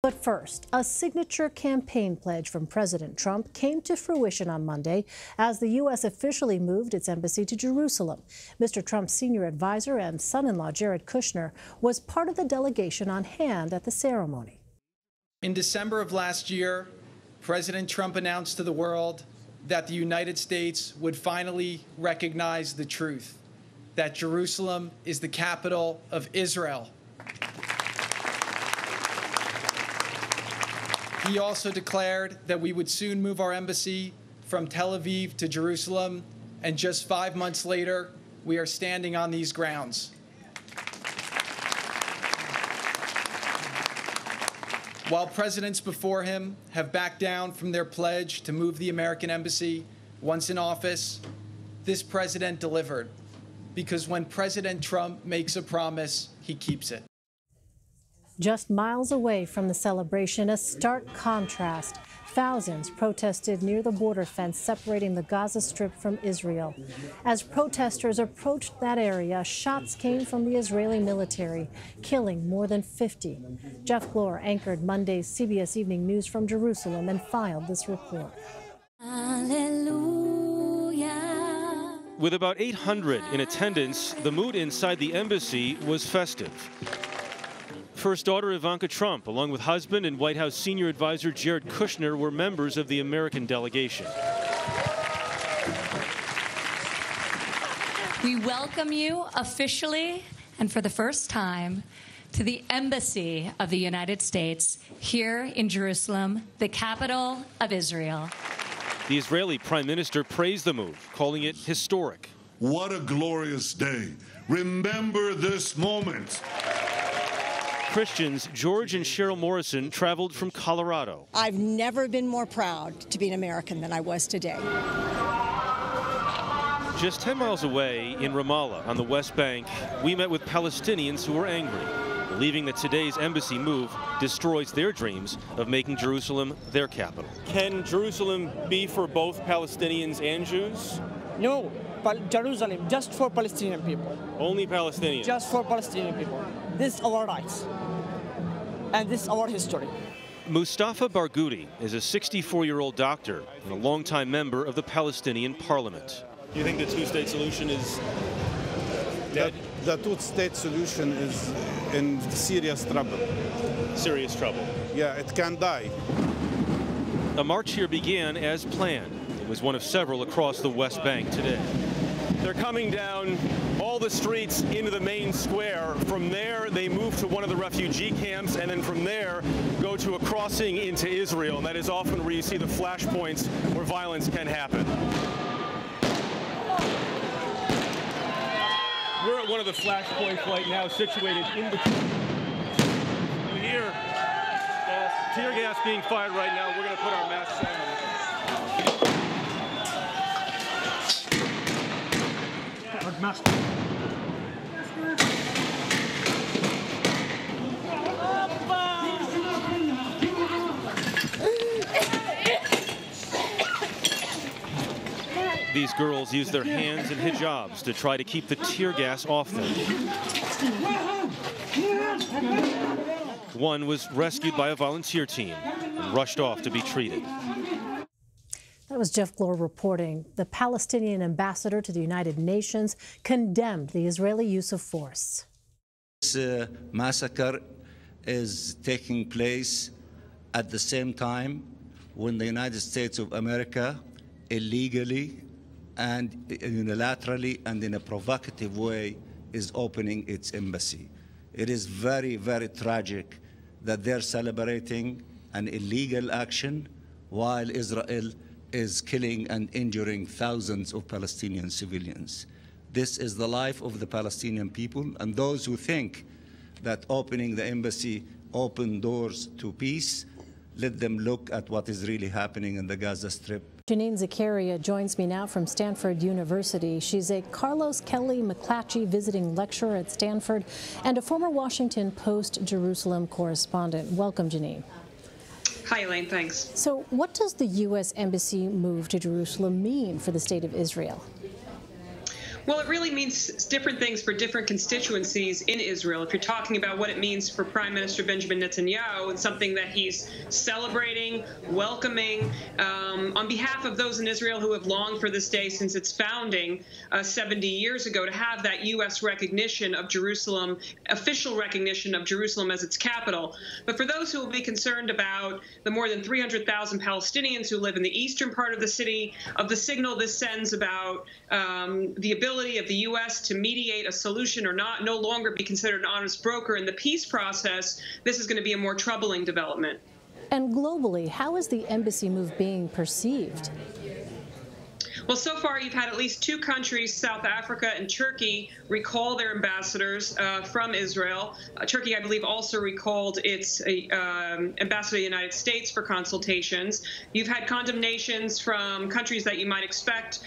But first, a signature campaign pledge from President Trump came to fruition on Monday as the U.S. officially moved its embassy to Jerusalem. Mr. Trump's senior advisor and son-in-law Jared Kushner was part of the delegation on hand at the ceremony. In December of last year, President Trump announced to the world that the United States would finally recognize the truth, that Jerusalem is the capital of Israel. He also declared that we would soon move our embassy from Tel Aviv to Jerusalem, and just 5 months later, we are standing on these grounds. While presidents before him have backed down from their pledge to move the American embassy once in office, this president delivered, because when President Trump makes a promise, he keeps it. Just miles away from the celebration, a stark contrast. Thousands protested near the border fence separating the Gaza Strip from Israel. As protesters approached that area, shots came from the Israeli military, killing more than 50. Jeff Glor anchored Monday's CBS Evening News from Jerusalem and filed this report. Hallelujah. With about 800 in attendance, the mood inside the embassy was festive. First daughter Ivanka Trump, along with husband and White House senior advisor Jared Kushner, were members of the American delegation. We welcome you officially and for the first time to the Embassy of the United States here in Jerusalem, the capital of Israel. The Israeli prime minister praised the move, calling it historic. What a glorious day. Remember this moment. Christians George and Cheryl Morrison traveled from Colorado. I've never been more proud to be an American than I was today. Just 10 miles away in Ramallah on the West Bank, we met with Palestinians who were angry, believing that today's embassy move destroys their dreams of making Jerusalem their capital. Can Jerusalem be for both Palestinians and Jews? No, Jerusalem just for Palestinian people. Only Palestinians? Just for Palestinian people. This is our rights, and this is our history. Mustafa Barghouti is a 64-year-old doctor and a longtime member of the Palestinian parliament. Do you think the two-state solution is dead? The two-state solution is in serious trouble. Serious trouble? Yeah, it can die. A march here began as planned. It was one of several across the West Bank today. They're coming down all the streets into the main square. From there, they move to one of the refugee camps, and then from there, go to a crossing into Israel. And that is often where you see the flashpoints where violence can happen. We're at one of the flashpoints right now, situated in between. You hear tear gas being fired right now. We're going to put our masks on. These girls use their hands and hijabs to try to keep the tear gas off them. One was rescued by a volunteer team and rushed off to be treated. That was Jeff Glor reporting. The Palestinian ambassador to the United Nations condemned the Israeli use of force. This massacre is taking place at the same time when the United States of America illegally and unilaterally and in a provocative way is opening its embassy. It is very, very tragic that they're celebrating an illegal action while Israel is killing and injuring thousands of Palestinian civilians. This is the life of the Palestinian people, and those who think that opening the embassy open doors to peace, let them look at what is really happening in the Gaza Strip. Janine Zachariah joins me now from Stanford University. She's a Carlos Kelly McClatchy visiting lecturer at Stanford and a former Washington Post Jerusalem correspondent. Welcome, Janine. Hi, Elaine. Thanks. So what does the U.S. Embassy move to Jerusalem mean for the state of Israel? Well, it really means different things for different constituencies in Israel. If you're talking about what it means for Prime Minister Benjamin Netanyahu, it's something that he's celebrating, welcoming, on behalf of those in Israel who have longed for this day since its founding 70 years ago, to have that U.S. recognition of Jerusalem, official recognition of Jerusalem as its capital. But for those who will be concerned about the more than 300,000 Palestinians who live in the eastern part of the city, of the signal this sends about the ability of the U.S. to mediate a solution or no longer be considered an honest broker in the peace process, this is going to be a more troubling development. And globally, how is the embassy move being perceived? Well, so far you've had at least two countries, South Africa and Turkey, recall their ambassadors from Israel. Turkey, I believe, also recalled its ambassador to the United States for consultations. You've had condemnations from countries that you might expect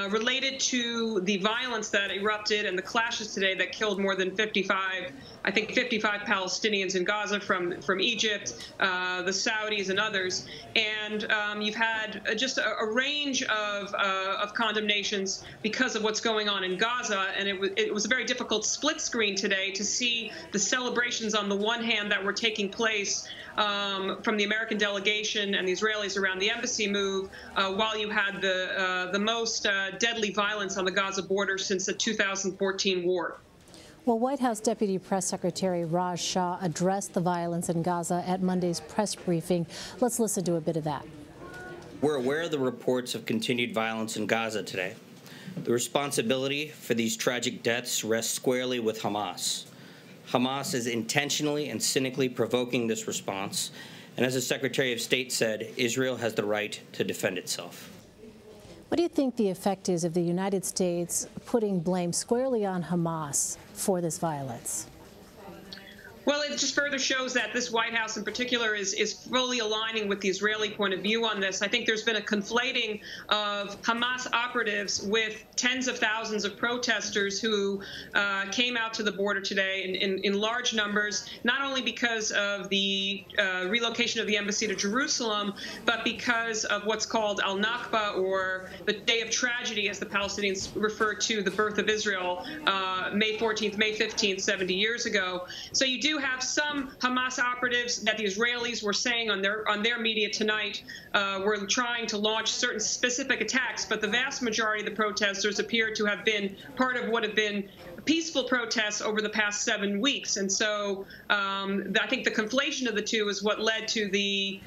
related to the violence that erupted and the clashes today that killed more than 55 Palestinians in Gaza from Egypt, the Saudis and others. And you've had just a range of condemnations because of what's going on in Gaza. And it was a very difficult split screen today to see the celebrations on the one hand that were taking place from the American delegation and the Israelis around the embassy move, while you had the most deadly violence on the Gaza border since the 2014 war. Well, White House Deputy Press Secretary Raj Shah addressed the violence in Gaza at Monday's press briefing. Let's listen to a bit of that. We're aware of the reports of continued violence in Gaza today. The responsibility for these tragic deaths rests squarely with Hamas. Hamas is intentionally and cynically provoking this response, and as the Secretary of State said, Israel has the right to defend itself. What do you think the effect is of the United States putting blame squarely on Hamas for this violence? Well, it just further shows that this White House in particular is fully aligning with the Israeli point of view on this. I think there's been a conflating of Hamas operatives with tens of thousands of protesters who came out to the border today in large numbers, not only because of the relocation of the embassy to Jerusalem, but because of what's called al-Nakba, or the day of tragedy, as the Palestinians refer to the birth of Israel, May 14th, May 15th, 70 years ago. So you do have some Hamas operatives that the Israelis were saying on their media tonight were trying to launch certain specific attacks, but the vast majority of the protesters appear to have been part of what have been peaceful protests over the past 7 weeks. And so I think the conflation of the two is what led to the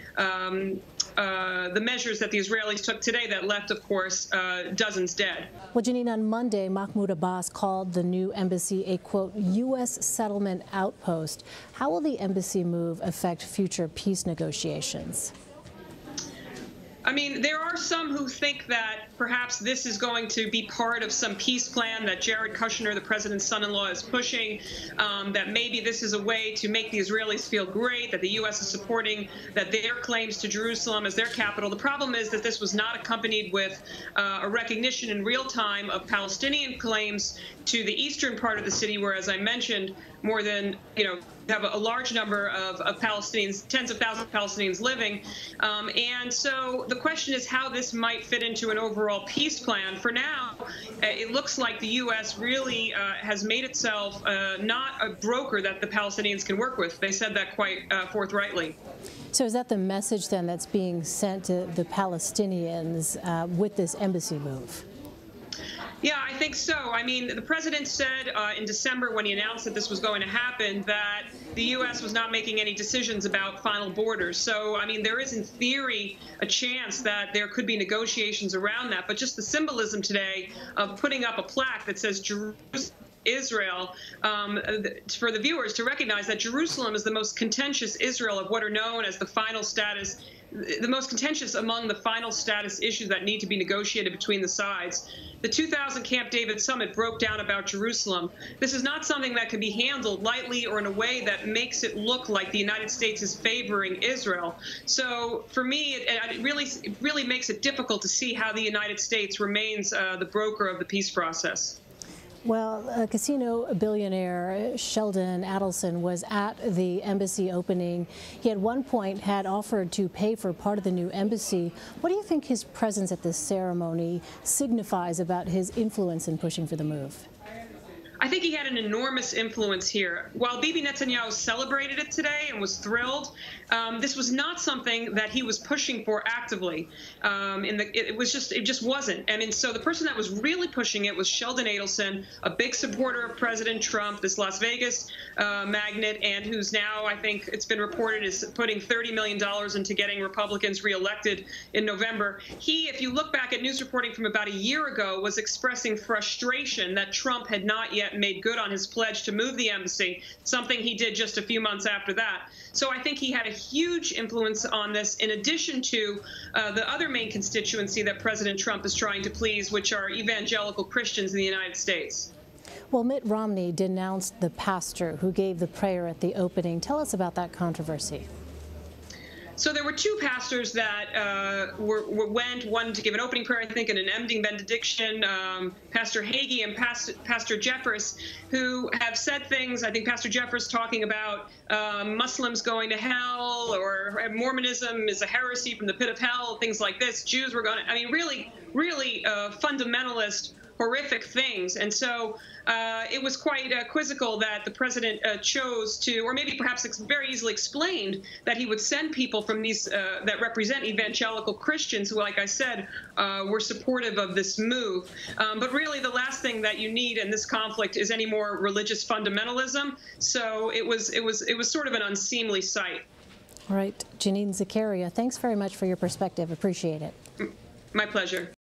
measures that the Israelis took today that left, of course, dozens dead. Well, Janine, on Monday, Mahmoud Abbas called the new embassy a, quote, U.S. settlement outpost. How will the embassy move affect future peace negotiations? I mean, there are some who think that perhaps this is going to be part of some peace plan that Jared Kushner, the president's son-in-law, is pushing, that maybe this is a way to make the Israelis feel great, that the U.S. is supporting that their claims to Jerusalem as their capital. The problem is that this was not accompanied with a recognition in real time of Palestinian claims to the eastern part of the city, where, as I mentioned, more than, have a large number of Palestinians, tens of thousands of Palestinians living. And so the question is how this might fit into an overall peace plan. For now, it looks like the U.S. really has made itself not a broker that the Palestinians can work with. They said that quite forthrightly. So is that the message then that's being sent to the Palestinians with this embassy move? Yeah, I think so. I mean, the president said in December, when he announced that this was going to happen, that the U.S. was not making any decisions about final borders. So, I mean, there is, in theory, a chance that there could be negotiations around that. But just the symbolism today of putting up a plaque that says Jerusalem, Israel, for the viewers to recognize that Jerusalem is the most contentious Israel of what are known as the final status, the most contentious among the final status issues that need to be negotiated between the sides. The 2000 Camp David summit broke down about Jerusalem. This is not something that can be handled lightly or in a way that makes it look like the United States is favoring Israel. So for me, it really makes it difficult to see how the United States remains the broker of the peace process. Well, casino billionaire Sheldon Adelson was at the embassy opening. He at one point had offered to pay for part of the new embassy. What do you think his presence at this ceremony signifies about his influence in pushing for the move? I think he had an enormous influence here. While Bibi Netanyahu celebrated it today and was thrilled, this was not something that he was pushing for actively. It just wasn't. I mean, so the person that was really pushing it was Sheldon Adelson, a big supporter of President Trump, this Las Vegas magnate, and who's now, I think it's been reported, is putting $30 million into getting Republicans reelected in November. He, if you look back at news reporting from about a year ago, was expressing frustration that Trump had not yet made good on his pledge to move the embassy, something he did just a few months after that. So I think he had a huge influence on this, in addition to the other main constituency that President Trump is trying to please, which are evangelical Christians in the United States. Well, Mitt Romney denounced the pastor who gave the prayer at the opening. Tell us about that controversy. So there were two pastors that went, one to give an opening prayer, I think, and an ending benediction, Pastor Hagee and Pastor Jeffress, who have said things. I think Pastor Jeffress talking about Muslims going to hell, or Mormonism is a heresy from the pit of hell, things like this. Jews were going to, I mean, really fundamentalist, horrific things. And so it was quite quizzical that the president chose to, or maybe perhaps very easily explained, that he would send people from these that represent evangelical Christians who, like I said, were supportive of this move. But really the last thing that you need in this conflict is any more religious fundamentalism. So it was sort of an unseemly sight. All right, Janine Zachariah, thanks very much for your perspective. Appreciate it. My pleasure.